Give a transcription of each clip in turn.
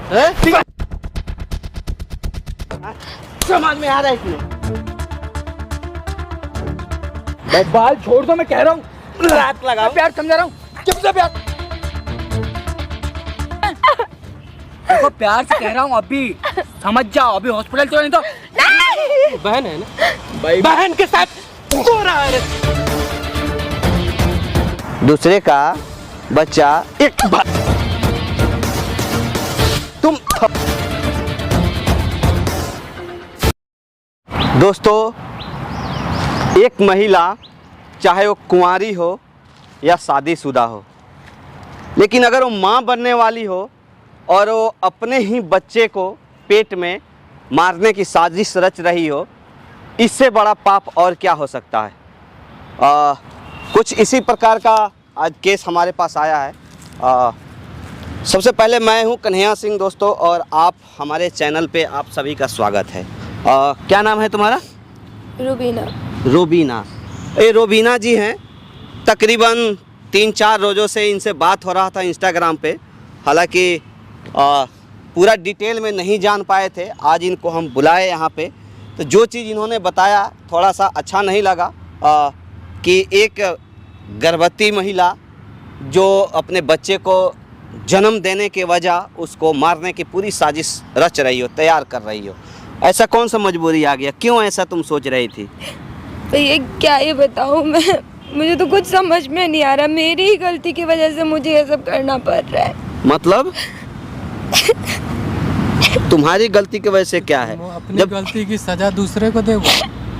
समझ में आ रहा है इसमें? बाल छोड़ दो, मैं कह रहा हूँ। रात लगा प्यार समझा रहा हूँ। चुप से प्यार। देखो प्यार से कह रहा हूँ, अभी समझ जाओ, अभी हॉस्पिटल चलो नहीं तो। बहन है ना भाई, बहन के साथ हो रहा है। दूसरे का बच्चा एक तुम दोस्तों, एक महिला चाहे वो कुंवारी हो या शादीशुदा हो, लेकिन अगर वो माँ बनने वाली हो और वो अपने ही बच्चे को पेट में मारने की साजिश रच रही हो, इससे बड़ा पाप और क्या हो सकता है। कुछ इसी प्रकार का आज केस हमारे पास आया है। सबसे पहले मैं हूं कन्हैया सिंह दोस्तों, और आप हमारे चैनल पे आप सभी का स्वागत है। क्या नाम है तुम्हारा? रूबीना। रूबीना, ये रूबीना जी हैं। तकरीबन 3-4 रोज़ों से इनसे बात हो रहा था इंस्टाग्राम पे, हालांकि पूरा डिटेल में नहीं जान पाए थे। आज इनको हम बुलाए यहाँ पे, तो जो चीज़ इन्होंने बताया थोड़ा सा अच्छा नहीं लगा कि एक गर्भवती महिला जो अपने बच्चे को जन्म देने के वजह उसको मारने की पूरी साजिश रच रही हो, तैयार कर रही हो। ऐसा कौन सा मजबूरी आ गया? क्यों ऐसा तुम सोच रही थी? भैया क्या ये बताऊँ मैं, मुझे तो कुछ समझ में नहीं आ रहा। मेरी ही गलती की वजह से मुझे ये सब करना पड़ रहा है। मतलब तुम्हारी गलती की वजह से क्या है? अपनी गलती की सजा दूसरे को दे।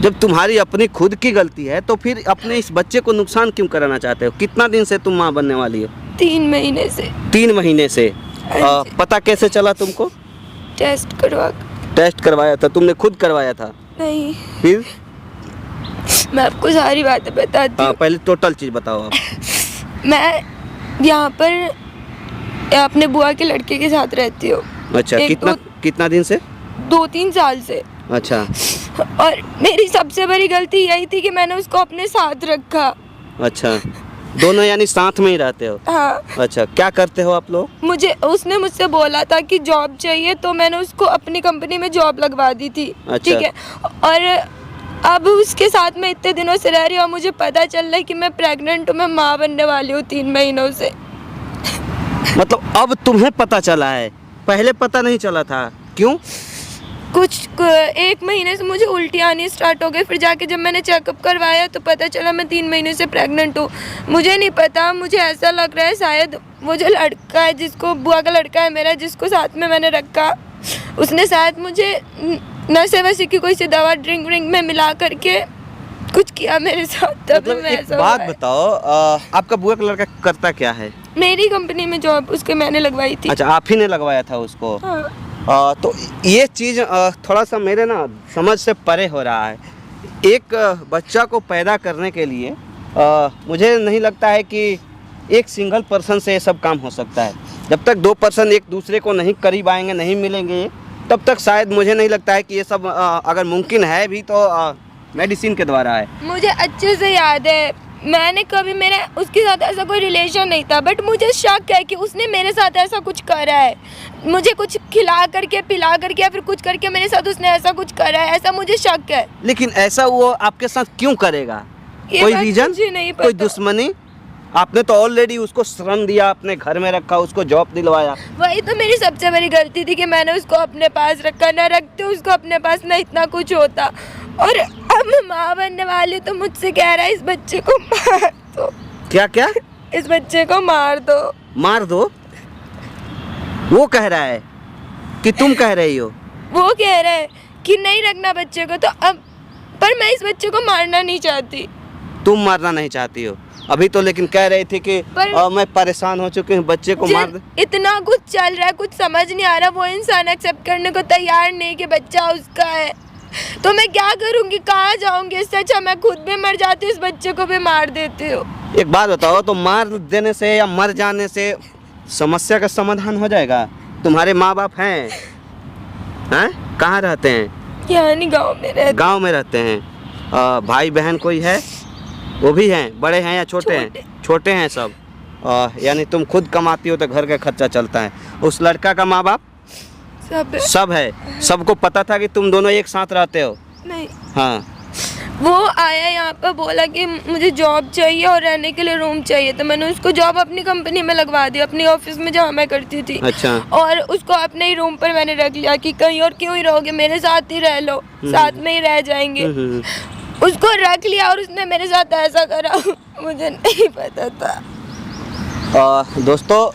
जब तुम्हारी अपनी खुद की गलती है तो फिर अपने इस बच्चे को नुकसान क्यों कराना चाहते हो? कितना दिन से तुम माँ बनने वाली हो? 3 महीने से। 3 महीने से। पता कैसे चला तुमको? टेस्ट करवाया था? तुमने खुद करवाया था? नहीं। फिर? मैं आपको सारी बातें बताती हूँ। पहले टोटल चीज बताओ आप। मैं यहाँ पर अपने बुआ के लड़के के साथ रहती हूँ। अच्छा, कितना दिन से? 2-3 साल से। अच्छा। और मेरी सबसे बड़ी गलती यही थी कि मैंने उसको अपने साथ रखा। अच्छा, दोनों यानी साथ में ही रहते हो? हाँ। अच्छा, क्या करते हो आप लोग? उसने मुझसे बोला था कि जॉब चाहिए, तो मैंने उसको अपनी कंपनी में जॉब लगवा दी थी। अच्छा। ठीक है। और अब उसके साथ मैं इतने दिनों से रह रही हूँ और मुझे पता चल रहा है कि मैं प्रेग्नेंट हूँ, मैं माँ बनने वाली हूँ 3 महीनों से। मतलब अब तुम्हें पता चला है, पहले पता नहीं चला था? क्यों? 1 महीने से मुझे उल्टी आनी स्टार्ट हो गई। फिर जाके जब मैंने चेकअप करवाया तो पता चला मैं 3 महीने से प्रेग्नेंट हूँ। मुझे नहीं पता, मुझे ऐसा लग रहा है शायद वो जो लड़का है, जिसको बुआ का लड़का है मेरा, जिसको साथ में मैंने रखा, उसने शायद मुझे नशे वशे की कोई सी दवा ड्रिंक में मिला करके कुछ किया मेरे साथ। तब मतलब मैं एक ऐसा बात बताओ, आपका बुआ का लड़का करता क्या है? मेरी कंपनी में जॉब उसके मैंने लगवाई थी। अच्छा, आप ही ने लगवाया था उसको? हाँ। तो ये चीज़ थोड़ा सा मेरे ना समझ से परे हो रहा है। एक बच्चा को पैदा करने के लिए मुझे नहीं लगता है कि एक सिंगल पर्सन से ये सब काम हो सकता है। जब तक 2 पर्सन एक दूसरे को नहीं करीब आएंगे, नहीं मिलेंगे, तब तक शायद मुझे नहीं लगता है कि ये सब अगर मुमकिन है भी तो मेडिसिन के द्वारा है। मुझे अच्छे से याद है, मैंने कभी मेरे उसके साथ ऐसा कोई रिलेशन नहीं था, बट मुझे शक है कि उसने मेरे साथ ऐसा कुछ करा है। मुझे कुछ खिला करके, पिला करके या फिर कुछ करके मेरे साथ उसने ऐसा कुछ करा है, ऐसा मुझे शक है। लेकिन ऐसा वो आपके साथ क्यों करेगा? कोई रीजन? कोई दुश्मनी? आपने तो ऑलरेडी उसको श्रम दिया, अपने घर में रखा, उसको जॉब दिलवाया। वही तो मेरी सबसे बड़ी गलती थी कि मैंने उसको अपने पास रखा। ना रखते उसको अपने पास ना इतना कुछ होता। और अब मैं माँ बनने वाली तो मुझसे कह रहा है इस बच्चे को मार दो। क्या क्या? इस बच्चे को मार दो। मार दो? वो कह रहा है कि तुम कह रही हो? वो कह रहा है कि नहीं रखना बच्चे को। तो अब पर मैं इस बच्चे को मारना नहीं चाहती। तुम मारना नहीं चाहती हो अभी तो, लेकिन कह रही थी कि मैं परेशान हो चुकी हूँ, बच्चे को मार दे। इतना कुछ चल रहा है, कुछ समझ नहीं आ रहा। वो इंसान एक्सेप्ट करने को तैयार नहीं कि बच्चा उसका है, तो मैं क्या करूँगी, कहाँ जाऊँगी? इससे अच्छा मैं खुद भी मर जाती हूँ, इस बच्चे को भी मार देती हूँ। एक बात बताओ, तो मार देने से या मर जाने से समस्या का समाधान हो जाएगा? तुम्हारे माँ बाप हैं? कहाँ रहते हैं? यहाँ नहीं, गाँव में रहते। गाँव में रहते हैं। भाई बहन कोई है? वो भी हैं? बड़े हैं या छोटे हैं? छोटे हैं सब। यानी तुम खुद कमाती हो तो घर का खर्चा चलता है। उस लड़का का माँ बाप? सब है। सबको पता था कि तुम दोनों एक साथ रहते हो? नहीं, हाँ। वो आया यहाँ पर, बोला कि मुझे जॉब चाहिए और रहने के लिए रूम चाहिए, तो मैंने उसको जॉब अपनी कंपनी में लगवा दी, अपनी ऑफिस में जहाँ मैं करती थी। अच्छा। और उसको अपने ही रूम पर मैंने रख लिया कि कहीं और क्यों ही रहोगे, मेरे साथ ही रह लो, साथ में ही रह जाएंगे। उसको रख लिया और उसने मेरे साथ ऐसा करा, मुझे नहीं पता था। दोस्तों,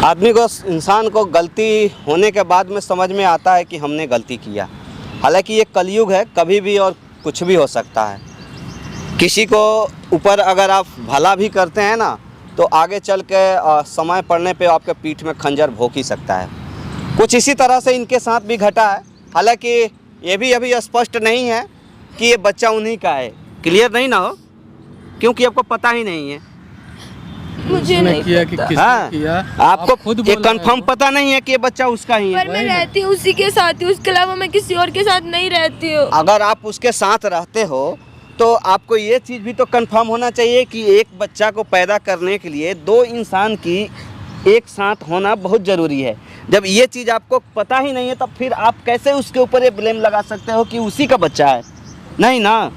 आदमी को, इंसान को गलती होने के बाद में समझ में आता है कि हमने गलती किया। हालांकि ये कलयुग है, कभी भी और कुछ भी हो सकता है। किसी को ऊपर अगर आप भला भी करते हैं ना, तो आगे चल के समय पड़ने पे आपके पीठ में खंजर भोंक ही सकता है। कुछ इसी तरह से इनके साथ भी घटा है। हालांकि ये भी अभी स्पष्ट नहीं है कि ये बच्चा उन्हीं का है। क्लियर नहीं ना हो, क्योंकि आपको पता ही नहीं है। मुझे नहीं किया कि पता। किसने हाँ, किया, आपको आप खुद ये बोल रहे कंफर्म हो। पता नहीं है कि ये बच्चा उसका ही है। पर मैं रहती हूँ उसी के साथ ही, उसके अलावा मैं किसी और के साथ नहीं रहती हूँ। अगर आप उसके साथ रहते हो तो आपको ये चीज़ भी तो कंफर्म होना चाहिए कि एक बच्चा को पैदा करने के लिए दो इंसान की एक साथ होना बहुत ज़रूरी है। जब ये चीज़ आपको पता ही नहीं है, तब फिर आप कैसे उसके ऊपर ये ब्लेम लगा सकते हो कि उसी का बच्चा है? नहीं ना,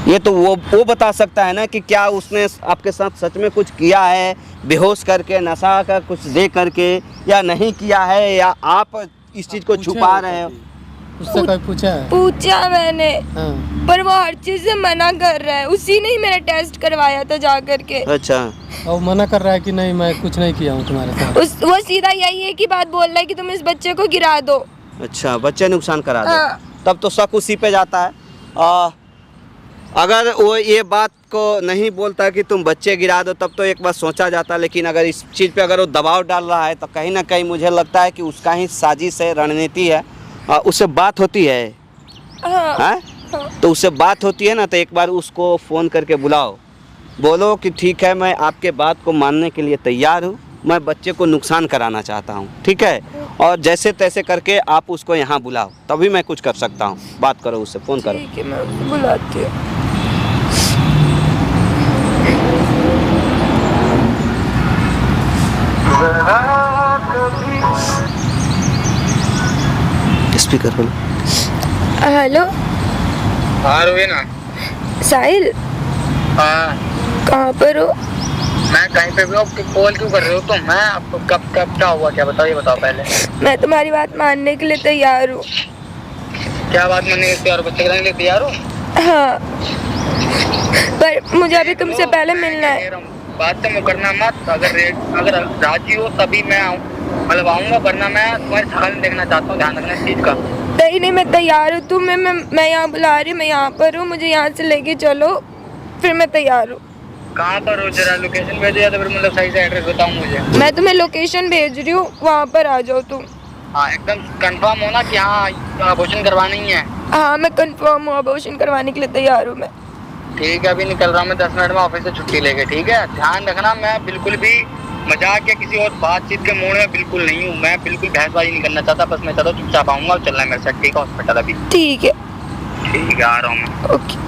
ये तो वो बता सकता है ना कि क्या उसने आपके साथ सच में कुछ किया है, बेहोश करके, नशा का कुछ दे करके, या नहीं किया है, या आप इस चीज़ को छुपा रहे हो। उससे कोई पूछा है? पूछा मैंने, हाँ। पर वो हर चीज से मना कर रहा है। उसी ने ही मेरा टेस्ट करवाया था जा करके। अच्छा। और मना कर रहा है कि नहीं मैं कुछ नहीं किया हूँ तुम्हारे साथ। वो सीधा यही है कि बात बोल रहा है कि तुम इस बच्चे को गिरा दो। अच्छा, बच्चे नुकसान करा दो। हाँ। तब तो शक उसी पे जाता है। अगर वो ये बात को नहीं बोलता कि तुम बच्चे गिरा दो, तब तो एक बार सोचा जाता। लेकिन अगर इस चीज़ पे अगर वो दबाव डाल रहा है, तो कहीं ना कहीं मुझे लगता है कि उसका ही साजिश है, रणनीति है। उससे बात होती है। हाँ। हाँ? तो उससे बात होती है ना, तो एक बार उसको फ़ोन करके बुलाओ, बोलो कि ठीक है, मैं आपके बात को मानने के लिए तैयार हूँ, मैं बच्चे को नुकसान कराना चाहता हूँ, ठीक है, और जैसे तैसे करके आप उसको यहाँ बुलाओ, तभी मैं कुछ कर सकता हूँ। बात करो उससे, फ़ोन करो। ठीक है, मैं उसको बुलाती हूँ। स्पीकर खोलो। हेलो। हाँ रोहिना। साहिल, हाँ कहाँ पर हो? मैं कहीं पे भी हूँ। कॉल क्यों कर रहे हो तुम? मैं आपको कब कब क्या हुआ, क्या बताओ, ये बताओ पहले। मैं तुम्हारी बात मानने के लिए तैयार हूँ। क्या बात मानने के लिए तैयार हो? बच्चे कराने के लिए तैयार हो? हाँ, पर मुझे अभी तुमसे पहले मिलना है। बात तो मुकरना मत। अगर राजी हो तभी मैं आऊँ, मतलब आऊँगा, वरना मैं तुम्हारी शक्ल देखना चाहता हूँ। ध्यान रखना इस चीज़ का। नहीं, मैं तैयार हूँ। तुम्हें मैं यहाँ बुला रही हूँ, मैं यहाँ पर हूँ, मुझे यहाँ से लेके चलो, फिर मैं तैयार हूँ। कहाँ पर हो? जरा लोकेशन भेजो, या तो फिर मतलब सही से एड्रेस बताओ मुझे। मैं तुम्हें लोकेशन भेज रही हूँ, वहाँ पर आ जाओ तुम। हाँ, एकदम कंफर्म हो ना कि हाँ अबॉर्शन करवाना ही है? हाँ, मैं कंफर्म हूँ, अबॉर्शन करवाने के लिए तैयार हूँ मैं। ठीक है, अभी निकल रहा हूँ मैं 10 मिनट में ऑफिस से छुट्टी लेके। ठीक है, ध्यान रखना, मैं बिल्कुल भी मजाक या किसी और बातचीत के मूड में बिल्कुल नहीं हूँ। मैं बिल्कुल बहसबाजी नहीं करना चाहता, बस मैं चलो चुपचाप आऊँगा और चलना है मेरे साथ। ठीक है, हॉस्पिटल अभी। ठीक है। ठीक है, आ रहा हूँ मैं। ओके।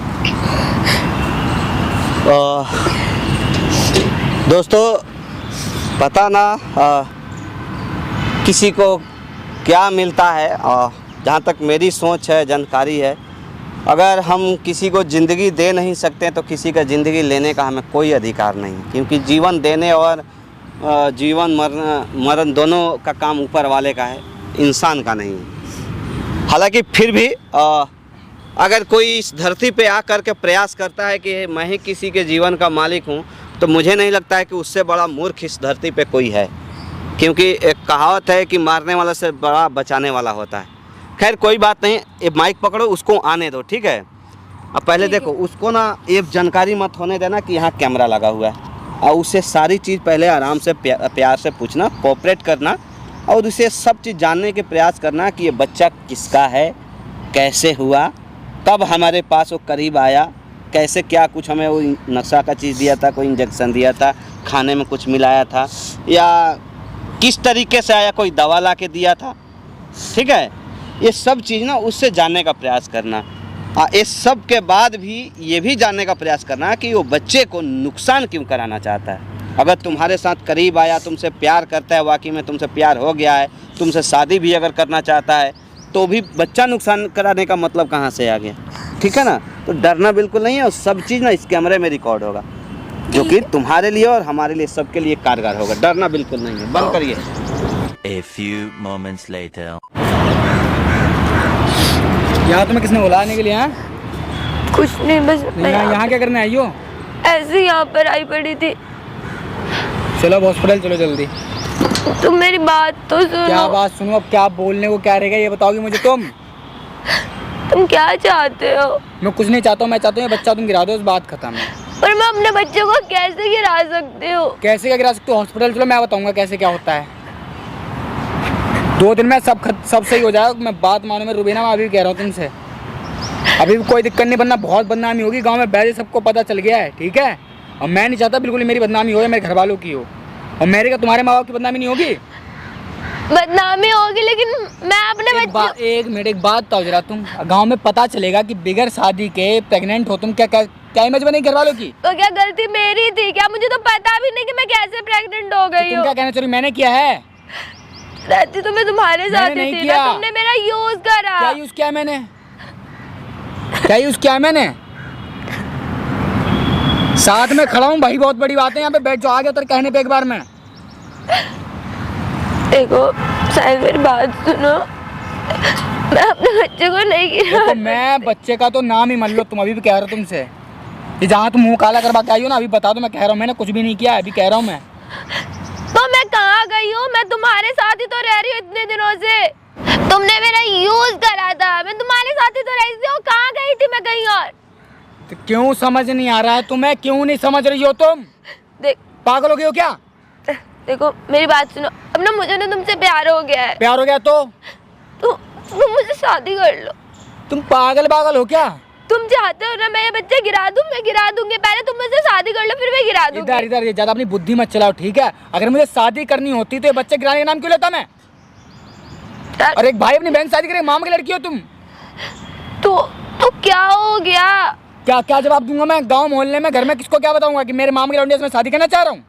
दोस्तों, पता ना किसी को क्या मिलता है। जहाँ तक मेरी सोच है, जानकारी है, अगर हम किसी को ज़िंदगी दे नहीं सकते तो किसी का ज़िंदगी लेने का हमें कोई अधिकार नहीं, क्योंकि जीवन देने और जीवन मरण दोनों का काम ऊपर वाले का है, इंसान का नहीं। हालांकि फिर भी अगर कोई इस धरती पे आकर के प्रयास करता है कि मैं ही किसी के जीवन का मालिक हूँ, तो मुझे नहीं लगता है कि उससे बड़ा मूर्ख इस धरती पे कोई है। क्योंकि एक कहावत है कि मारने वाला से बड़ा बचाने वाला होता है। खैर कोई बात नहीं, ये माइक पकड़ो, उसको आने दो, ठीक है। अब पहले देखो, उसको ना ये जानकारी मत होने देना कि यहाँ कैमरा लगा हुआ है, और उससे सारी चीज़ पहले आराम से प्यार से पूछना, कोऑपरेट करना, और उसे सब चीज़ जानने के प्रयास करना कि ये बच्चा किसका है, कैसे हुआ, कब हमारे पास वो करीब आया, कैसे, क्या कुछ हमें वो नशा का चीज़ दिया था, कोई इंजेक्शन दिया था, खाने में कुछ मिलाया था, या किस तरीके से आया, कोई दवा ला के दिया था, ठीक है। ये सब चीज़ ना उससे जानने का प्रयास करना। इस सब के बाद भी ये भी जानने का प्रयास करना कि वो बच्चे को नुकसान क्यों कराना चाहता है। अगर तुम्हारे साथ करीब आया, तुमसे प्यार करता है, वाकई में तुमसे प्यार हो गया है, तुमसे शादी भी अगर करना चाहता है, तो भी बच्चा नुकसान कराने का मतलब कहाँ से आ गया? ठीक है ना? तो डरना बिल्कुल नहीं है, और सब चीज़ ना इस कैमरे में रिकॉर्ड होगा, जो कि तुम्हारे लिए और हमारे लिए सबके लिए कारगर होगा। डरना बिल्कुल नहीं है। बंद करिए। A few moments later. यहाँ तुम्हें किसने बुलाया आने के लिए? हैं कुछ नहीं, बस मैं यहाँ क्या करने आई हो? ऐसे ही यहाँ पर आई पड़ी थी। चलो अब हॉस्पिटल चलो जल्दी। तुम मेरी बात तो सुनो। क्या बात सुनो? अब क्या बोलने को क्या रहेगा ये बताओगी मुझे तुम क्या चाहते हो? मैं कुछ नहीं चाहता हूँ, मैं चाहता हूँ ये बच्चा तुम गिरा दो, उस बात खत्म है। पर मैं अपने बच्चे को कैसे गिरा सकती हूँ? कैसे क्या गिरा सकते हो? हॉस्पिटल चलो, मैं बताऊंगा कैसे क्या होता है। 2 दिन में सब सही हो जाएगा। मैं बात मानो, मैं रुबीना, मैं अभी कह रहा हूँ तुमसे, अभी भी कोई दिक्कत नहीं, बनना बहुत बदनामी होगी गांव में, वैसे सबको पता चल गया है, ठीक है? और मैं नहीं चाहता बिल्कुल मेरी बदनामी हो या मेरे घर वालों की हो, और मेरे का तुम्हारे माँ बाप की बदनामी नहीं होगी। बदनामी होगी, लेकिन मैं अपने बच्चे। एक मिनट, एक बात बताओ जरा, तुम गांव में पता चलेगा कि बिगर शादी के प्रेग्नेंट हो, तुम क्या इमेज बनेगी घर वालों की? तो क्या गलती मेरी थी क्या? मुझे तो पता भी नहीं कि मैं कैसे प्रेग्नेंट हो गई तुम हूँ। क्या कहना चाह रही? मैंने किया है? रहती तो मैं तुम्हारे साथ ही नहीं थी किया। ना, तुमने मेरा यूज करा। क्या यूज किया मैंने? क्या यूज किया मैंने? साथ में खड़ा हूँ भाई, बहुत बड़ी बात है। यहाँ पे बैठ जाओ, आ गया तेरे कहने पे एक बार में। देखो शायद मेरी बात सुनो, मैं अपने बच्चे को नहीं गिरा। देखो मैं बच्चे का तो नाम ही मान लो, तुम अभी भी कह रहे हो तुमसे कि जहाँ तुम मुंह काला करवा के आई हो ना, अभी बता दो, मैं कह रहा हूँ मैंने कुछ भी नहीं किया, अभी कह रहा हूँ मैं। तो मैं कहाँ गई हूँ? मैं तुम्हारे साथ ही तो रह रही हूँ इतने दिनों से। तुमने मेरा यूज करा था, मैं तुम्हारे साथ ही तो रही थी। कहाँ गई थी मैं कहीं और? तो क्यों समझ नहीं आ रहा है तुम्हें? क्यों नहीं समझ रही हो तुम? देख, पागल हो गई हो क्या? देखो मेरी बात सुनो, अब ना मुझे ना तुमसे प्यार हो गया है। प्यार हो गया तो तुम मुझसे शादी कर लो। तुम पागल हो क्या? तुम चाहते हो ना मैं ये बच्चे गिरा दूं? मैं गिरा दूंगी, पहले तुम मुझसे शादी कर लो, फिर मैं गिरा दूंगी। इधर इधर, ये ज्यादा अपनी बुद्धि मत चलाओ, ठीक है? अगर मुझे शादी करनी होती तो ये बच्चे गिराने का नाम क्यों लेता मैं? और एक भाई अपनी बहन शादी करे, मामा की लड़की हो तुम। तो क्या हो गया? क्या जवाब दूंगा मैं गांव मोहल्ले में, घर में किसको क्या बताऊंगा कि मेरे मामा की लड़की से मैं शादी करना चाह रहा हूँ,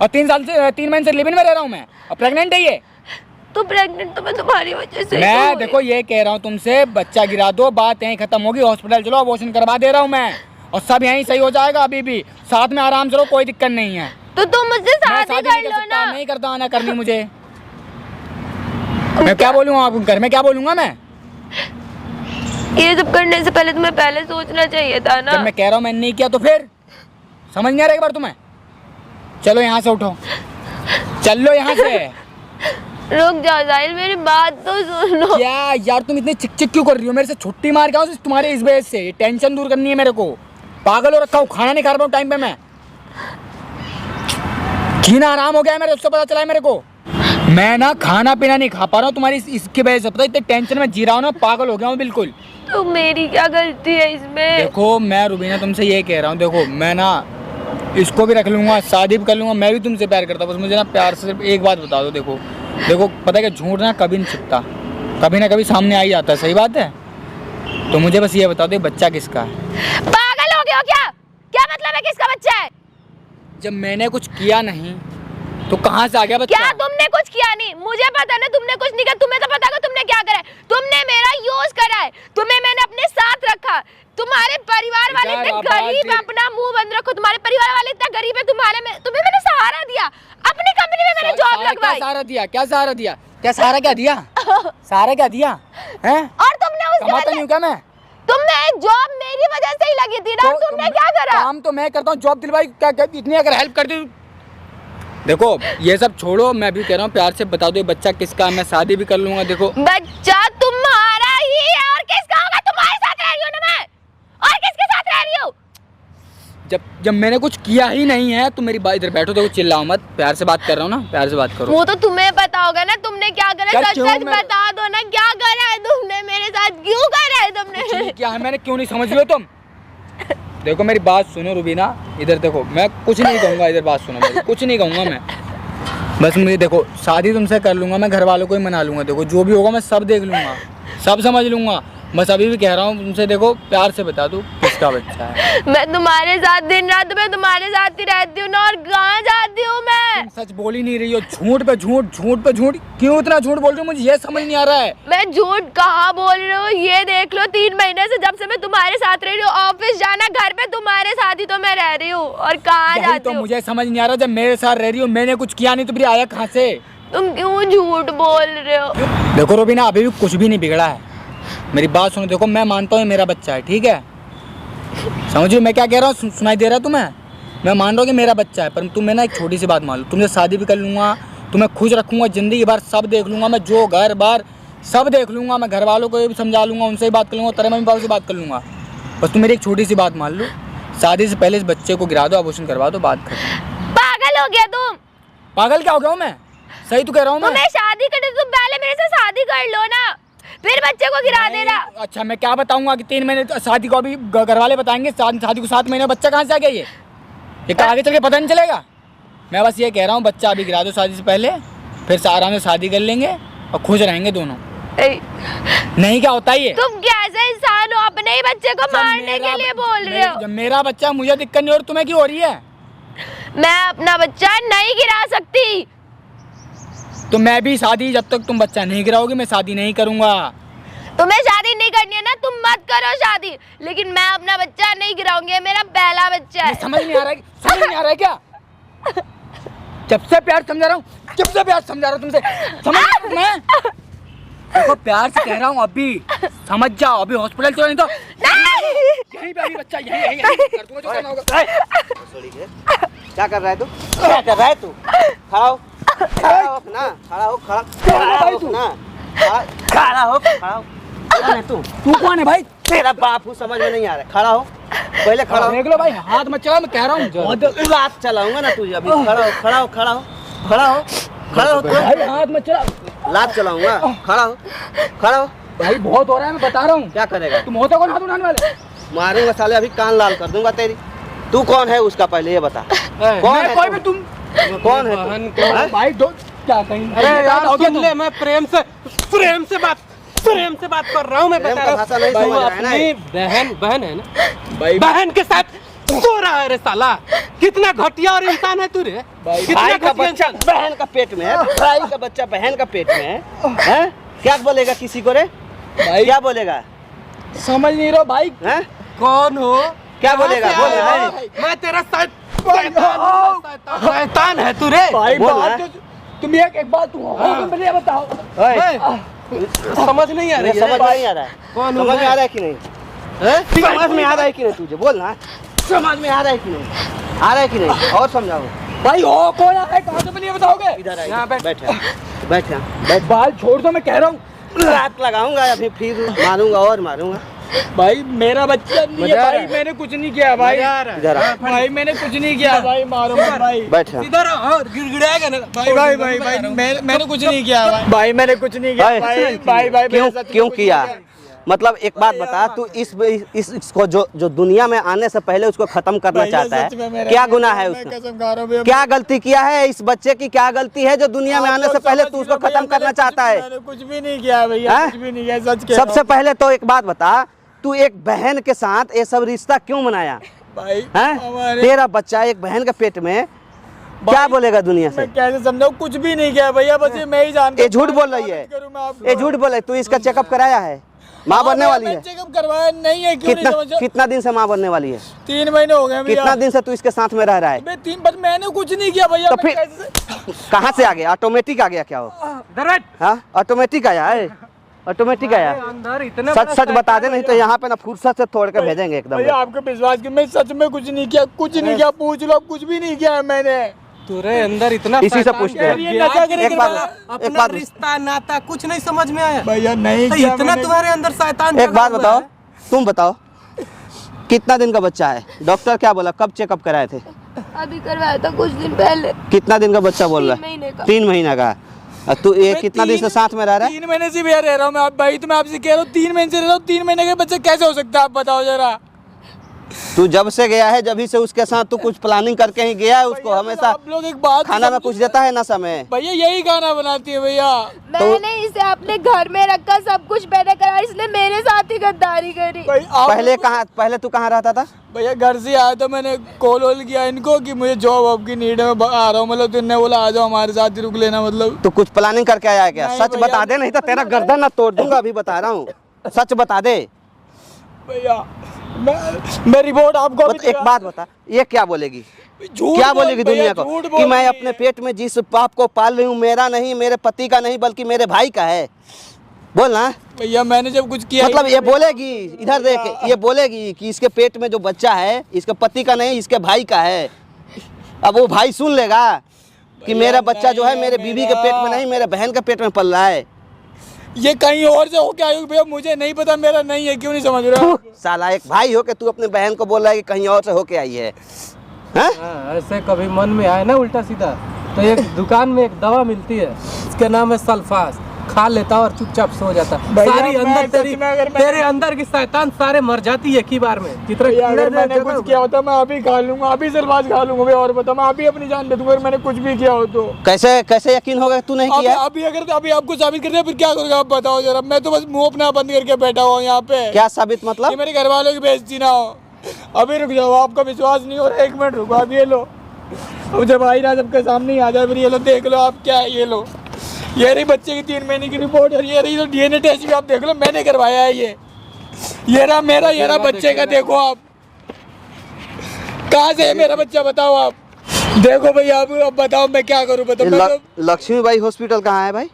और 3 महीने से लिव इन में रह रहा हूँ मैं, और प्रेग्नेंट है ये। तो प्रेग्नेंट तो मैं तुम्हारी वजह से मैं हुई। देखो ये कह रहा हूँ तुमसे, बच्चा गिरा दो, बात यहीं खत्म होगी। हॉस्पिटल चलो, अबॉर्शन करवा दे रहा हूँ मैं, और सब यहीं सही हो जाएगा। अभी भी साथ में आराम से रहो, कोई दिक्कत नहीं है। तो तुम मुझसे शादी कर लो ना। नहीं करता आना करनी मुझे। मैं क्या बोलूँगा आपको घर में, क्या बोलूँगा मैं? ये सब करने से पहले तुम्हें पहले सोचना चाहिए था ना। जब मैं कह रहा हूँ मैंने नहीं किया तो फिर समझ नहीं आ रहा एक बार तुम्हें? चलो यहाँ से उठो, चलो यहाँ से। रुक जाओ साहिल, मेरी बात तो सुनो। क्या यार तुम इतनी चिक चिक क्यों कर रही हो? मेरे से छुट्टी मार के आओ तुम्हारे इस वजह से, टेंशन दूर करनी है मेरे को। पागल हो रखा हूँ, खाना नहीं खा रहा हूँ टाइम पे मैं, जीना आराम हो गया है मेरे, उससे पता चला है मेरे को। मैं ना खाना पीना नहीं खा पा रहा हूँ तुम्हारी इसकी वजह से, पता है? इतने टेंशन में जी रहा हूँ ना, पागल हो गया हूँ बिल्कुल। तो मेरी क्या गलती है इसमें? देखो मैं रुबीना तुमसे ये कह रहा हूँ, देखो मैं ना इसको भी रख लूँगा, शादी भी कर लूँगा, मैं भी तुमसे प्यार करता हूँ, बस मुझे ना प्यार से सिर्फ एक बात बता दो। देखो पता है कि झूठ ना कभी नहीं छिपता, कभी ना कभी सामने आ ही जाता है, सही बात है? तो मुझे बस ये बता दो बच्चा किसका है? पागल हो गए हो क्या? क्या मतलब है किसका बच्चा है? जब मैंने कुछ किया नहीं तो कहाँ से आ गया बच्चा? क्या तुमने कुछ किया नहीं? मुझे पता ना तुमने कुछ नहीं किया, तुम्हें तो पता होगा तुमने क्या करा है। तुमने मेरा यूज करा है, तुम्हें मैंने अपने साथ रखा। तुम्हारे परिवार वाले इतने गरीब, अपना मुंह बंद रखो, तुम्हारे परिवार वाले इतना गरीब है, तुम्हें मैंने सहारा दिया, अपनी कंपनी में मैंने जॉब लगवाई। क्या सहारा दिया? क्या सहारा दिया? सहारा क्या दिया हैं? और तुमने उस कमाता नहीं हूँ क्या मैं? तुमने एक जॉब मेरी वजह से ही लगी थी ना, तुमने क्या करा? काम तो मैं करता हूँ, जॉब दिलवाई, क्या इतनी अगर हेल्प कर दी। देखो ये सब छोड़ो, मैं भी कह रहा हूँ प्यार से बता दो ये बच्चा किसका है, मैं शादी भी कर लूंगा। देखो बच्चा तुम्हारा ही है, और किसका होगा? तुम्हारे साथ रह रही हूँ ना मैं, और किसके साथ रह रही हूँ? जब मैंने कुछ किया ही नहीं है तो मेरी बात, इधर बैठो, देखो चिल्लाओ मत, प्यार से बात कर रहा हूँ ना, प्यार से बात करो। वो तो तुम्हें पता होगा ना तुमने क्या करा, सच बता दो ना, क्या करा है तुमने मेरे साथ, क्यों करा है तुमने? क्या है मैंने, क्यों नहीं समझ रही हो तुम? देखो मेरी बात सुनो रुबीना, इधर देखो, मैं कुछ नहीं कहूँगा, इधर बात सुनो मेरी, कुछ नहीं कहूँगा मैं, बस मुझे देखो शादी तुमसे कर लूँगा, मैं घर वालों को ही मना लूँगा, देखो जो भी होगा मैं सब देख लूँगा, सब समझ लूँगा, बस अभी भी कह रहा हूँ तुमसे, देखो प्यार से बता दो किसका बच्चा है? मैं तुम्हारे साथ दिन रात मैं तुम्हारे साथ ही रहती हूँ ना, और कहाँ जाती हूँ मैं? तुम सच बोल ही नहीं रही हो, झूठ पे झूठ, झूठ पे झूठ। क्यों इतना झूठ बोल रही हो, मुझे ये समझ नहीं आ रहा है। मैं झूठ कहाँ बोल रही हूँ? ये देख लो, 3 महीने से जब से मैं तुम्हारे साथ रह रही हूँ, ऑफिस जाना, घर पे तुम्हारे साथ ही तो मैं रह रही हूँ, और कहाँ यही जाती तो हूँ? मुझे समझ नहीं आ रहा, जब मेरे साथ रह रही हो, मैंने कुछ किया नहीं तो फिर आया कहाँ से? तुम क्यों झूठ बोल रहे हो? देखो रुबीना, अभी भी कुछ भी नहीं बिगड़ा है, मेरी बात सुनो। देखो मैं मानता हूँ मेरा बच्चा है, ठीक है, समझिए मैं क्या कह रहा हूँ, सुनाई दे रहा है तुम्हें? मैं मान रहा हूँ कि मेरा बच्चा है, पर तुम्हें ना एक छोटी सी बात मान लो, तुमसे शादी भी कर लूँगा, तुम्हें खुश रखूँगा, ज़िंदगी भर सब देख लूँगा मैं, जो घर बार सब देख लूँगा मैं, घर वालों को भी समझा लूँगा, उनसे भी बात कर लूँगा, तेरे मम्मी पापा से बात कर लूँगा। बस तुम मेरी एक छोटी सी बात मान लो, शादी से पहले इस बच्चे को गिरा दो, आभूषण करवा दो, बात खत्म। पागल हो गया तुम? पागल क्या हो गया हूँ मैं? सही तो कह रहा हूँ मैं। तुम्हें शादी करनी, तुम पहले मेरे से शादी कर लो ना, फिर बच्चे को गिरा देना। अच्छा मैं क्या बताऊंगा कि 3 महीने शादी को अभी घर वाले बताएंगे, शादी को 7 महीने बच्चा कहाँ से आ गया? ये आगे चल के पता नहीं चलेगा। मैं बस ये कह रहा हूँ, बच्चा अभी गिरा दो शादी से पहले, फिर आराम से शादी कर लेंगे और खुश रहेंगे दोनों। नहीं क्या होता ये? तुम कैसे इंसान हो, अपने ही बच्चे को मारने के लिए बोल रहे हो? जब मेरा बच्चा, मुझे दिक्कत नहीं हो रही, तुम्हें क्यों हो रही है? मैं अपना बच्चा नहीं गिरा सकती। तो मैं भी शादी, जब तक तुम बच्चा नहीं गिराओगे मैं शादी नहीं करूंगा। तुम्हें शादी नहीं करनी है ना, तुम मत करो शादी, लेकिन मैं अपना बच्चा नहीं गिराऊंगी, मेरा पहला बच्चा है। समझ नहीं आ रहा है, समझ नहीं आ रहा है क्या? जब से प्यार समझा रहा हूँ, जब से प्यार समझा रहा हूँ तुमसे, समझ मैं देखो प्यार से कह रहा हूँ, अभी समझ जाओ, अभी हॉस्पिटल चलो, नहीं तो यहीं पे अभी बच्चा यहीं कर दूंगा, जो करना होगा। क्या कर रहा है तू? क्या कर रहा है तू? खड़ा हो, खड़ा हो ना, खड़ा हो, खड़ा हो ना, खड़ा हो। कौन है तू? तू कौन है भाई? तेरा बाप हूँ, समझ में नहीं आ रहा है। खड़ा हो, पहले खड़ा हो। देख लो भाई, हाथ मत चला, मैं कह रहा हूँ। लात चलाऊंगा ना तुझे अभी। खड़ा हो, खड़ा हो, खड़ा हो, खड़ा हो, खड़ा हो, भाई हाथ मत चला, लात चलाऊंगा। खड़ा हो, खड़ा हो। भाई बहुत हो रहा है, मैं बता रहा हूँ। क्या करेगा? तुम होता कौन हाथ उठाने वाले? मारूंगा साले, अभी कान लाल कर दूंगा तेरी। तू कौन है उसका पहले ये बता। कौन है कोई तू? भी तुम कौन है तू? हैं? भाई दो क्या कहीं? अरे यार सुन ले, मैं प्रेम से बात कर रहा हूँ। मैं प्रेम बता का रहा भाषा नहीं हूँ, समझ रहा है ना ये? बहन है ना, भाई बहन के साथ सो रहा है रे साला। कितना घटिया और इंसान है तू रे। कितना भाई का घटिया बच्चा इंसान। बहन का पेट में है, भाई का बच्चा बहन का पेट में है, हैं? क्या बोलेगा किसी को रे? भाई क्या बोलेगा? समझ नहीं रहा भाई, हैं? कौन हो? क्या बोलेगा? कहाँ से बोल आया भाई। हो? मैं तेरा शैतान है तू रे। भाई बोल बात ना। तो तुम एक बात तू मुझे ये बताओ। ओए, समझ नहीं आ रही है। समझ नहीं आ रहा है। कौन समझ में आ रहा है कि नहीं? हैं? समझ में आ रहा है कि नहीं तुझे? बोल ना, समझ में आ रहा है कि नहीं? आ रहा है कि नहीं? और समझाओ। भाई हो कौन है, कहाँ से ये बताओगे? इधर आ, यहाँ बैठ। बैठ बैठ बैठ, बाल छोड़ दो, मैं कह रहा हूँ। लात लगाऊंगा अभी, फिर मारूंगा और मारूंगा। भाई मेरा बच्चा नहीं है मजा आ भाई, रहा है। मैंने कुछ नहीं किया भाई। मजा आ रहा है। इधर आ, भाई मैंने कुछ नहीं किया भाई, मारो मत भाई। बैठ। इधर आओ, गिड़गिड़ाएगा ना भाई मैंने कुछ नहीं किया भाई, मैंने कुछ नहीं किया भाई। क्यों क्यों किया? मतलब एक बात बता, तू इसको जो दुनिया में आने से पहले उसको खत्म करना चाहता है, क्या गुनाह है उसका? क्या गलती किया है इस बच्चे की? क्या गलती है जो दुनिया में आने से पहले तू उसको खत्म करना चाहता है? मैंने कुछ भी नहीं किया भैया, हैं? कुछ भी नहीं किया, सच कह रहा सबसे पहले तो एक बात बता, तू एक बहन के साथ ये सब रिश्ता क्यों बनाया? हूं भाई। हैं? हमारे तेरा बच्चा एक बहन के पेट में, क्या बोलेगा दुनिया से? मैं कैसे समझाऊं, कुछ भी नहीं किया भैया, बस ये मैं ही जानता ये झूठ बोल रही है, ये झूठ बोल रही है। तू इसका चेकअप कराया है? माँ बनने वाली है? चेकअप करवाया नहीं है, क्यों नहीं समझ? कितना दिन से माँ बनने वाली है? 3 महीने हो गए भैया। कितना दिन से तू इसके साथ में रह रहा है? मैंने कुछ नहीं किया भैया। तो मैं फिर कैसे कहाँ से आ गया? ऑटोमेटिक आ गया क्या वो? हाँ, ऑटोमेटिक आया है, ऑटोमेटिक आया। अंदर इतना सच सच बता दे, नहीं तो यहाँ पे ना फुर्सत से तोड़ के भेजेंगे एकदम। भैया आपको विश्वास की, मैं सच में कुछ नहीं किया, कुछ नहीं किया, पूछ लो, कुछ भी नहीं किया है मैंने। तुरे अंदर इतना इसी से शैतान पूछते क्या हैं। है? ये नशा करे एक बात- करवा- एक अपना बात- रिश्ता नाता कुछ नहीं समझ में आया। भैया नहीं तो किया इतना मैंने। तुम्हारे अंदर शैतान एक जगा बात हुआ बताओ, है। तुम बताओ, कितना दिन का बच्चा है? डॉक्टर क्या बोला? कब चेकअप कराए थे? अभी करवाया था कुछ दिन पहले। कितना दिन का बच्चा बोल रहा 3 है? महीने का। 3 महीने का। और तू ये मैं कितना दिन से साथ में रह रहा है? 3 महीने से भैया रह रहा हूँ मैं। आप भाई तो मैं आपसे कह रहा हूँ 3 महीने से रह रहा हूँ। 3 महीने के बच्चे कैसे हो सकता है, आप बताओ जरा। तू जब से गया है जब ही से उसके साथ तू कुछ प्लानिंग करके ही गया है उसको हमेशा आप लोग एक बात खाना में कुछ देता है नशा में। भैया यही खाना बनाती है भैया। मैंने इसे अपने घर में रखा, सब कुछ मैंने करा, इसने मेरे साथ ही गद्दारी करी। पहले तू कहाँ रहता था? भैया घर से आया तो मैंने कॉल वॉल किया इनको कि मुझे जॉब वॉब की नीड है, मैं आ रहा हूँ, मतलब तुमने बोला आ जाओ हमारे साथ ही रुक लेना, मतलब तो कुछ प्लानिंग करके आया है क्या? नहीं सच भैया, बता दे नहीं तो तेरा गर्दन ना तोड़ दूंगा, अभी बता रहा हूँ, सच बता दे। भैया मैं रिपोर्ट आपको अभी एक बात बता, ये क्या बोलेगी? झूठ क्या बोल बोलेगी भैया, दुनिया को झूठ कि बोल मैं रही अपने है। पेट में जिस पाप को पाल रही हूँ मेरा नहीं, मेरे पति का नहीं, बल्कि मेरे भाई का है? बोल ना। भैया मैंने जब कुछ किया मतलब ये बोलेगी, इधर देख, ये बोलेगी कि इसके पेट में जो बच्चा है इसके पति का नहीं, इसके भाई का है। अब वो भाई सुन लेगा कि मेरा बच्चा जो है मेरे बीवी के पेट में नहीं, मेरे बहन के पेट में पल रहा है। ये कहीं और से हो क्या आयु भैया, मुझे नहीं पता, मेरा नहीं है, क्यों नहीं समझ रहे हो? साला एक भाई हो के तू अपने बहन को बोल रहा है कि कहीं और से होके आई है, हैं? हाँ, ऐसे कभी मन में आए ना उल्टा सीधा तो एक दुकान में एक दवा मिलती है, इसका नाम है सल्फास, खा लेता और चुपचाप सो जाता। भैया, सारी मैं अंदर सच तेरी में अगर मैं- तेरे अंदर की शैतान सारे मर जाती है एक ही बार में। जितना भैया, अगर कीड़े मैंने जगह कुछ किया होता मैं अभी खा लूंगा, अभी सलवाज खा लूंगा भैया, और बता मैं अभी अपनी जान दे दूंगा अगर मैंने कुछ भी किया हो तो। कैसे कैसे यकीन होगा तू नहीं किया? अभी अगर अभी आपको साबित कर दिया फिर क्या करोगे आप बताओ जरा? मैं तो बस मुंह अपना बंद करके बैठा हुआ हूँ यहाँ पे। क्या साबित मतलब? ये मेरे घर वालों की बेइज्जती ना हो। अभी रुक जाओ, आपका विश्वास नहीं हो रहा, 1 मिनट रुको, अब ये लो, अब जब आई ना सबके सामने ही आ जाए, फिर ये लो देख लो आप क्या है, ये लो, ये रही बच्चे की 3 महीने की रिपोर्ट, और ये रही तो DNA टेस्ट भी आप देख लो, मैंने करवाया है ये रहा मेरा, ये रहा बच्चे का, देखो आप कहाँ से है मेरा बच्चा, बताओ आप, देखो भैया अब बताओ मैं क्या करूँ, बताओ। मैं तो लक्ष्मीबाई हॉस्पिटल कहाँ है भाई?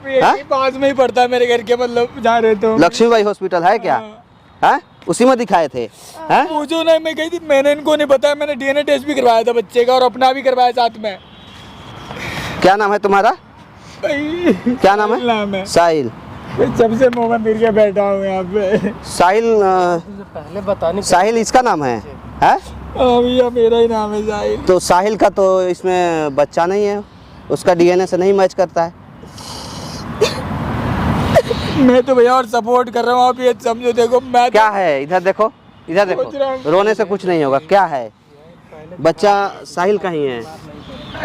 यही पास में ही पड़ता है मेरे घर के, मतलब जा रहे तो लक्ष्मीबाई हॉस्पिटल है क्या? हैं? उसी में दिखाए थे? हैं? पूछो ना, मैं गई थी, मैंने इनको नहीं बताया, मैंने DNA टेस्ट भी करवाया था बच्चे का और अपना भी करवाया साथ में। क्या नाम है तुम्हारा? क्या नाम है? साहिल। सबसे मोहन मिल के बैठा हूँ यहाँ पे। साहिल पहले बताने साहिल इसका नाम है? हैं? भैया मेरा ही नाम है साहिल। तो साहिल का तो इसमें बच्चा नहीं है, उसका DNA से नहीं मैच करता है। मैं तो भैया और सपोर्ट कर रहा हूँ, आप ये समझो, देखो मैं क्या है? इधर देखो, इधर देखो, रोने से कुछ नहीं होगा। क्या है? बच्चा साहिल का ही है।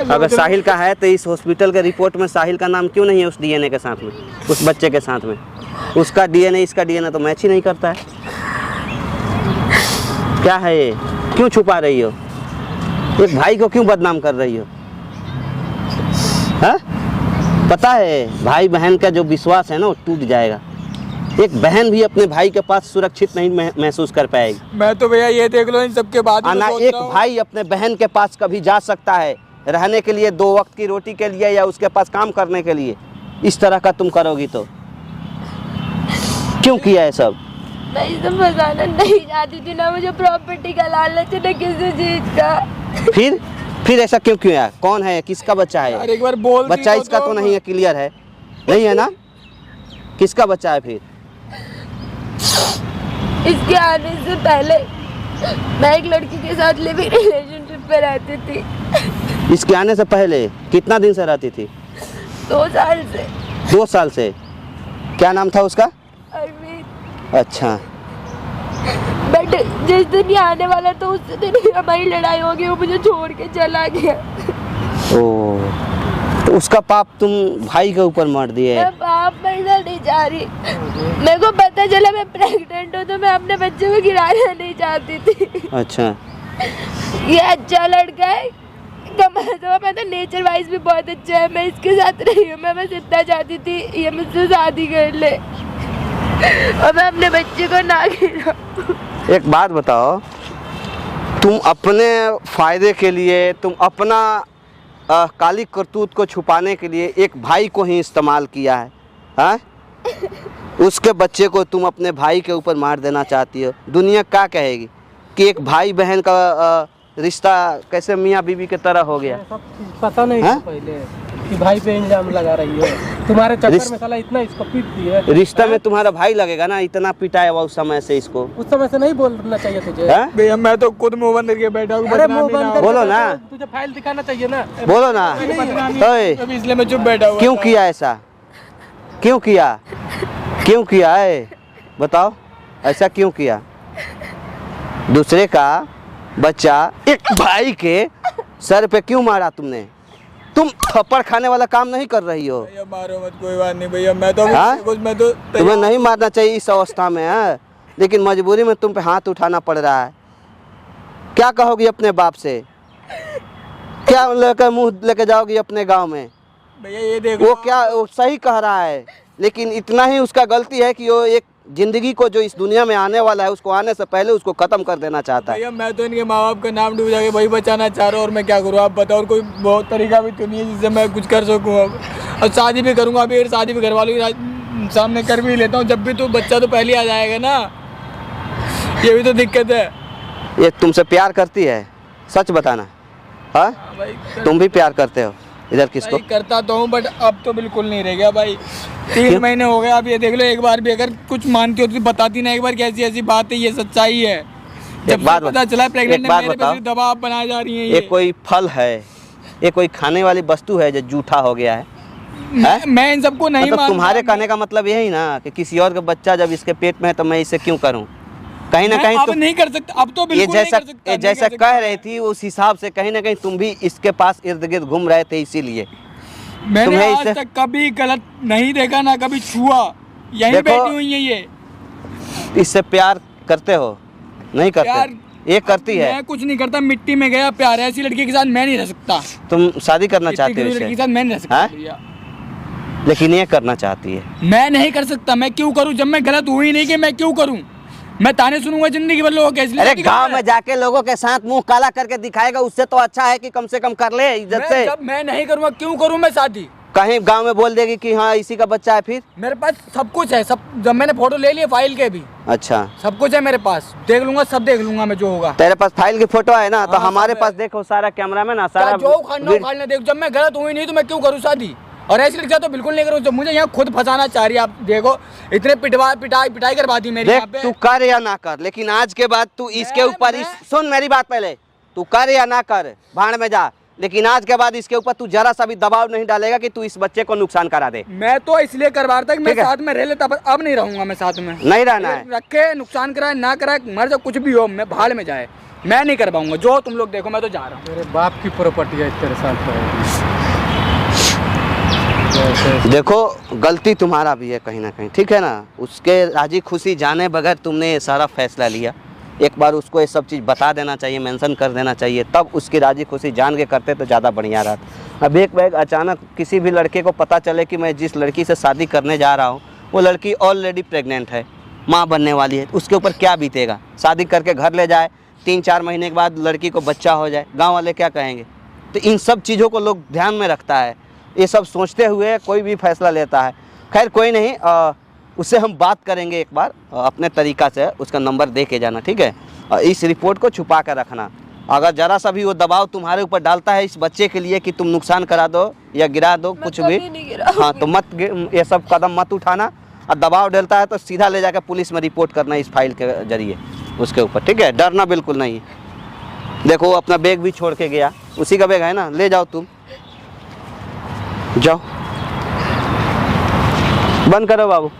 अगर साहिल का है तो इस हॉस्पिटल के रिपोर्ट में साहिल का नाम क्यों नहीं है उस DNA के साथ में, उस बच्चे के साथ में? उसका DNA इसका DNA तो मैच ही नहीं करता है। क्या है ये? क्यों छुपा रही हो? एक भाई को क्यों बदनाम कर रही हो? हाँ? पता है भाई बहन का जो विश्वास है ना वो टूट जाएगा। एक बहन भी अपने भाई के पास सुरक्षित नहीं महसूस कर पाएगी। मैं तो भैया ये देख लो इन सबके बाद ना एक भाई अपने बहन के पास कभी जा सकता है रहने के लिए, 2 वक्त की रोटी के लिए या उसके पास काम करने के लिए। इस तरह का तुम करोगी तो क्यों किया है सब? मैं इसे फंसाना नहीं चाहती थी, ना मुझे प्रॉपर्टी का लालच है, ना किसी चीज का। फिर ऐसा क्यों किया? कौन है? किसका बच्चा है? एक बार बोल बच्चा इसका तो नहीं है, क्लियर है, नहीं है ना? किसका बच्चा है फिर? इसके आने से पहले मैं एक लड़की के साथ लिविंग रिलेशनशिप पे रहती थी। इसके आने से पहले कितना दिन से रहती थी? 2 साल से। 2 साल से। क्या नाम था उसका? अरविंद। अच्छा। बट जिस दिन ये आने वाला था उस दिन ही हमारी लड़ाई हो गई, वो मुझे छोड़ के चला गया। ओ, तो उसका पाप तुम भाई के ऊपर मर दिए। मैं पाप करना नहीं चाह रही, मेरे को पता चला मैं प्रेग्नेंट हूँ तो मैं अपने बच्चे को गिराना नहीं चाहती थी। अच्छा। ये अच्छा लड़का है, कमाता मैं तो नेचर वाइज भी बहुत अच्छा है, मैं इसके साथ रही हूँ, मैं बस इतना चाहती थी ये मुझसे शादी कर ले और मैं अपने बच्चे को ना गिराऊं। एक बात बताओ, तुम अपने फायदे के लिए, तुम अपना काली करतूत को छुपाने के लिए एक भाई को ही इस्तेमाल किया है, हाँ? उसके बच्चे को तुम अपने भाई के ऊपर मार देना चाहती हो। दुनिया क्या कहेगी कि एक भाई बहन का रिश्ता कैसे मियाँ बीवी की तरह हो गया? सब पता नहीं था पहले कि भाई पे इल्जाम लगा रही है, तुम्हारे चक्कर में साला इतना इसको पीट दिया। रिश्ता में तुम्हारा भाई लगेगा ना, इतना पिटाया हुआ उस समय से इसको। उस समय से नहीं बोलना चाहिए तुझे। भैया मैं तो खुद मुंह बंद करके बैठा हूँ। अरे मुंह बंद करके बोलो ना, तुझे फाइल दिखाना चाहिए ना। बोलो ना। ओए, इसलिए मैं चुप बैठा हुआ। क्यों किया ऐसा? क्यों किया? क्यों किया है? बताओ, ऐसा क्यों किया? दूसरे का बच्चा एक भाई के सर पे क्यों मारा तुमने? तुम थप्पड़ खाने वाला काम नहीं कर रही हो। भैया मारो मत, कोई बात नहीं भैया, मैं तो हाँ? मैं तो तुम्हें नहीं मारना चाहिए इस अवस्था में है, लेकिन मजबूरी में तुम पे हाथ उठाना पड़ रहा है। क्या कहोगी अपने बाप से? क्या लेकर मुंह लेके जाओगी अपने गांव में? भैया ये देखो, वो सही कह रहा है, लेकिन इतना ही उसका गलती है कि वो एक जिंदगी को जो इस दुनिया में आने वाला है उसको आने से पहले उसको खत्म कर देना चाहता है। भैया मैं तो इनके माँ बाप का नाम डूब जाके वही बचाना चाह रहा हूँ, और मैं क्या करूँ आप बताओ। और कोई बहुत तरीका भी तो नहीं है जिससे मैं कुछ कर सकूँ अब। और शादी भी करूँगा, अभी शादी भी घर वालों के सामने कर भी लेता हूँ, जब भी तो बच्चा तो पहले आ जाएगा ना, ये भी तो दिक्कत है। ये तुमसे प्यार करती है? सच बताना। हाँ भाई तुम भी प्यार करते हो? इधर किसको? भाई करता तो हूँ, बट अब तो बिल्कुल नहीं रह गया भाई। 3 महीने हो गए, अब ये देख लो, एक बार भी अगर कुछ मानती होती बताती ना एक बार, कैसी ऐसी बात है, ये सच्चाई है। जब बात पता चला प्रेग्नेंट है, मेरे बताओ, पे दबाव बनाई जा रही है ये कोई फल है, ये कोई खाने वाली वस्तु है जो जूठा हो गया है? मैं इन सबको नहीं मतलब मानता। तुम्हारे कहने का मतलब यही ना कि किसी और का बच्चा जब इसके पेट में है तो मैं इसे क्यों करूं? कहीं ना मैं कहीं अब नहीं कर सकता, अब तो ये बिल्कुल नहीं जैसा कर सकता, ये नहीं जैसा कर सकता। कह रही थी उस हिसाब से कहीं ना कहीं तुम भी इसके पास इर्द गिर्द घूम रहे थे, इसीलिए मैंने तुम्हें आज तक कभी गलत नहीं देखा, ना कभी छुआ। यहीं देखो, बैठी हुई है ये। इससे प्यार करते हो? नहीं प्यार करते? ये करती है। मैं कुछ नहीं करता, मिट्टी में गया प्यार है, ऐसी लड़की के साथ मैं नहीं रह सकता। तुम शादी करना इतनी चाहते हो गरीब लड़की के इससे, साथ मैं नहीं रह सकता हाँ? भैया। लेकिन ये करना चाहती है। मैं नहीं कर सकता, मैं क्यों करूं जब मैं गलत हुई नहीं कि मैं क्यों करूं? मैं ताने सुनूंगा जिंदगी भर लोगों के, इसलिए अरे शादी गांव करना में जाके लोगों के साथ मुंह काला करके दिखाएगा, उससे तो अच्छा है कि कम से कम कर ले इज्जत है। से। जब मैं नहीं करूंगा क्यों करूं मैं शादी? कहीं गांव में बोल देगी कि हाँ इसी का बच्चा है, फिर? मेरे पास सब कुछ है, सब जब मैंने फोटो ले लिए फाइल के भी, अच्छा, सब कुछ है मेरे पास, देख लूंगा, सब देख लूंगा मैं जो होगा। तेरे पास फाइल की फोटो है ना? तो हाँ, हमारे सब है। पास देखो सारा कैमरा में ना, क्या सारा जो उखाड़ना देख, जब मैं गलत हुई नहीं तो मैं क्यों करूँ शादी? और ऐसी लड़कियां तो बिल्कुल नहीं करूँ, जब मुझे यहाँ खुद फंसाना चाह रही है। आप देखो इतने पिटाई करवा दी मेरी यहाँ देख, पे। तू कर या ना कर, लेकिन आज के बाद तू इसके ऊपर सुन मेरी बात पहले, तू कर या ना कर, भाड़ में जा, लेकिन आज के बाद इसके ऊपर तू जरा सा भी दबाव नहीं डालेगा कि तू इस बच्चे को नुकसान करा दे। मैं तो इसलिए करवा रहा था कि मैं ठीक है। साथ में रह लेता, पर अब नहीं रहूंगा मैं साथ में। नहीं रहना है। रखे, नुकसान कराए ना कराए, मर जाए, कुछ भी हो, मैं भाड़ में जाए, मैं नहीं कर पाऊंगा। जो तुम लोग देखो, मैं तो जा रहा हूँ। मेरे बाप की प्रॉपर्टी है तेरे साथ रहेगी। देखो गलती तुम्हारा भी है कहीं ना कहीं, ठीक है ना? उसके राजी खुशी जाने बगैर तुमने ये सारा फैसला लिया। एक बार उसको ये सब चीज़ बता देना चाहिए, मेंशन कर देना चाहिए, तब उसकी राजी खुशी जान के करते तो ज़्यादा बढ़िया रहता। अब एक बैग अचानक किसी भी लड़के को पता चले कि मैं जिस लड़की से शादी करने जा रहा हूँ वो लड़की ऑलरेडी प्रेग्नेंट है, माँ बनने वाली है, उसके ऊपर क्या बीतेगा? शादी करके घर ले जाए, 3-4 महीने के बाद लड़की को बच्चा हो जाए, गाँव वाले क्या कहेंगे? तो इन सब चीज़ों को लोग ध्यान में रखता है, ये सब सोचते हुए कोई भी फैसला लेता है। खैर कोई नहीं, उससे हम बात करेंगे एक बार अपने तरीक़ा से, उसका नंबर दे के जाना, ठीक है? इस रिपोर्ट को छुपा कर रखना। अगर ज़रा सा भी वो दबाव तुम्हारे ऊपर डालता है इस बच्चे के लिए कि तुम नुकसान करा दो या गिरा दो कुछ भी, हाँ तो ये सब कदम मत उठाना। और दबाव डालता है तो सीधा ले जाकर पुलिस में रिपोर्ट करना इस फाइल के जरिए उसके ऊपर, ठीक है? डरना बिल्कुल नहीं। देखो अपना बैग भी छोड़ के गया, उसी का बैग है ना, ले जाओ तुम, जाओ, बंद करो बाबू।